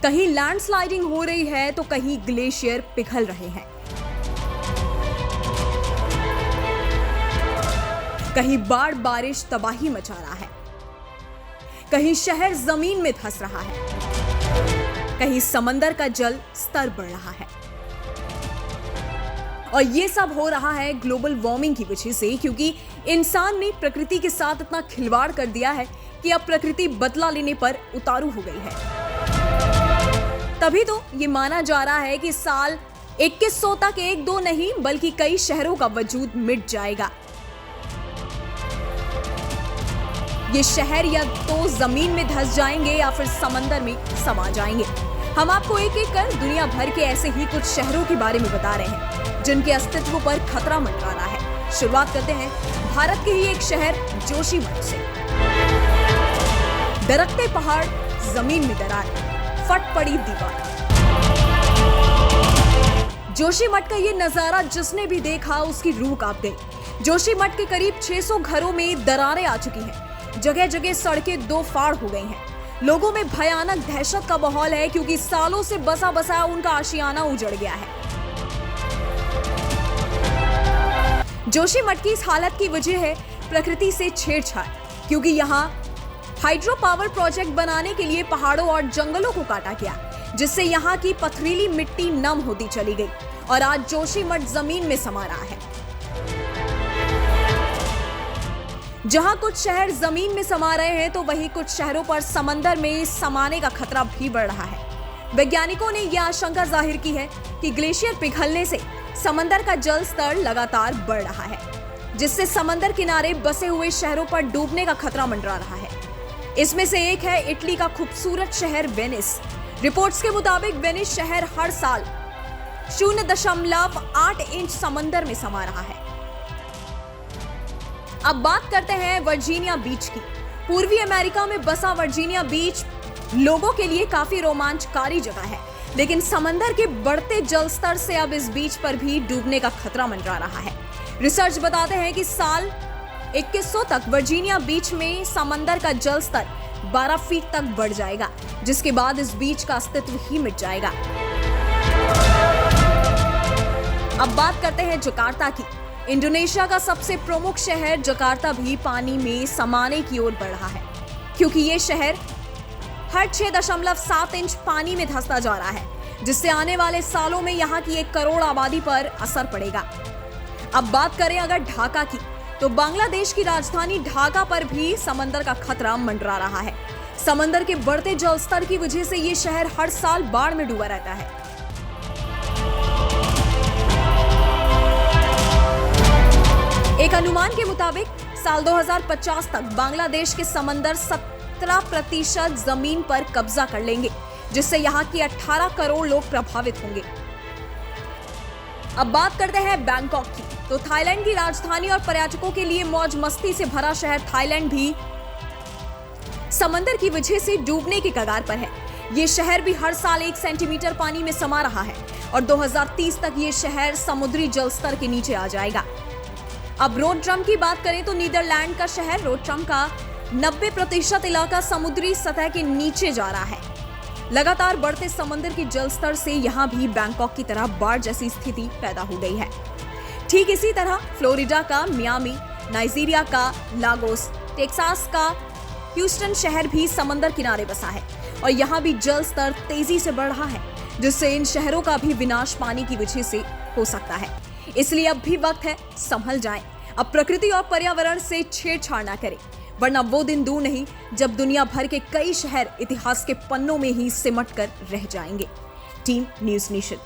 कहीं लैंडस्लाइडिंग हो रही है तो कहीं ग्लेशियर पिघल रहे हैं। कहीं बाढ़ बारिश तबाही मचा रहा है, कहीं शहर जमीन में धंस रहा है, कहीं समंदर का जल स्तर बढ़ रहा है। और ये सब हो रहा है ग्लोबल वार्मिंग की वजह से, क्योंकि इंसान ने प्रकृति के साथ इतना खिलवाड़ कर दिया है कि अब प्रकृति बदला लेने पर उतारू हो गई है। तभी तो ये माना जा रहा है कि साल 2100 तक एक दो नहीं बल्कि कई शहरों का वजूद मिट जाएगा। ये शहर या तो जमीन में धंस जाएंगे या फिर समंदर में समा जाएंगे। हम आपको एक एक कर दुनिया भर के ऐसे ही कुछ शहरों के बारे में बता रहे हैं जिनके अस्तित्व पर खतरा मंडरा रहा है। शुरुआत करते हैं भारत के ही एक शहर जोशीमठ से। दरकते पहाड़, जमीन में दरार, फट पड़ी दीवार। जोशीमठ का ये नजारा जिसने भी देखा उसकी रूह कांप गई। जोशीमठ के करीब 600 घरों में दरारें आ चुकी हैं। जगह जगह सड़कें दो फाड़ हो गई हैं। लोगों में भयानक दहशत का माहौल है क्योंकि सालों से बसा बसा उनका आशियाना उजड़ गया है। जोशीमठ की इस हालत की वजह है प्रकृति से छेड़छाड़, क्योंकि यहाँ हाइड्रो पावर प्रोजेक्ट बनाने के लिए पहाड़ों और जंगलों को काटा गया, जिससे यहाँ की पथरीली मिट्टी नम होती चली गई और आज जोशीमठ जमीन में समा रहा है। जहां कुछ शहर जमीन में समा रहे हैं तो वहीं कुछ शहरों पर समंदर में समाने का खतरा भी बढ़ रहा है। वैज्ञानिकों ने यह आशंका जाहिर की है कि ग्लेशियर पिघलने से समंदर का जल स्तर लगातार बढ़ रहा है, जिससे समंदर किनारे बसे हुए शहरों पर डूबने का खतरा मंडरा रहा है। इसमें से एक है इटली का खूबसूरत शहर वेनिस। रिपोर्ट्स के मुताबिक वेनिस शहर हर साल 0.8 इंच समंदर में समा रहा है। अब बात करते हैं वर्जीनिया बीच की। पूर्वी अमेरिका में बसा वर्जीनिया बीच लोगों के लिए काफी रोमांचकारी जगह है, लेकिन समंदर के बढ़ते जल स्तर से अब इस बीच पर भी डूबने का खतरा मंडरा रहा है। रिसर्च बताते हैं कि साल 2100 तक वर्जीनिया बीच में समंदर का जल स्तर 12 फीट तक बढ़ जाएगा, जिसके बाद इस बीच का अस्तित्व ही मिट जाएगा। अब बात करते हैं जकार्ता की। इंडोनेशिया का सबसे प्रमुख शहर जकार्ता भी पानी में समाने की ओर बढ़ रहा है, क्योंकि ये शहर हर 6.7 इंच पानी में धंसता जा रहा है, जिससे आने वाले सालों में यहाँ की 1 करोड़ आबादी पर असर पड़ेगा। अब बात करें अगर ढाका की, तो बांग्लादेश की राजधानी ढाका पर भी समंदर का खतरा मंडरा रहा है। समंदर के बढ़ते जल स्तर की वजह से ये शहर हर साल बाढ़ में डूबा रहता है। एक अनुमान के मुताबिक साल 2050 तक बांग्लादेश के समंदर 17% जमीन पर कब्जा कर लेंगे, जिससे यहाँ के 18 करोड़ लोग प्रभावित होंगे। अब बात करते हैं बैंकॉक की। तो थाईलैंड की राजधानी और पर्यटकों के लिए मौज मस्ती से भरा शहर थाईलैंड भी समंदर की वजह से डूबने के कगार पर है। ये शहर भी हर साल 1 सेंटीमीटर पानी में समा रहा है और 2030 तक ये शहर समुद्री जल स्तर के नीचे आ जाएगा। अब रोटरडम की बात करें तो नीदरलैंड का शहर रोटरडम का 90% इलाका समुद्री सतह के नीचे जा रहा है। लगातार बढ़ते समंदर के जल स्तर से यहाँ भी बैंकॉक की तरह बाढ़ जैसी स्थिति पैदा हो गई है। ठीक इसी तरह फ्लोरिडा का मियामी, नाइजीरिया का लागोस, टेक्सास का ह्यूस्टन शहर भी समंदर किनारे बसा है और यहाँ भी जल स्तर तेजी से बढ़ रहा है, जिससे इन शहरों का भी विनाश पानी की वजह से हो सकता है। इसलिए अब भी वक्त है, संभल जाएं। अब प्रकृति और पर्यावरण से छेड़छाड़ ना करें, वरना वो दिन दूर नहीं जब दुनिया भर के कई शहर इतिहास के पन्नों में ही सिमट कर रह जाएंगे। Team news nation.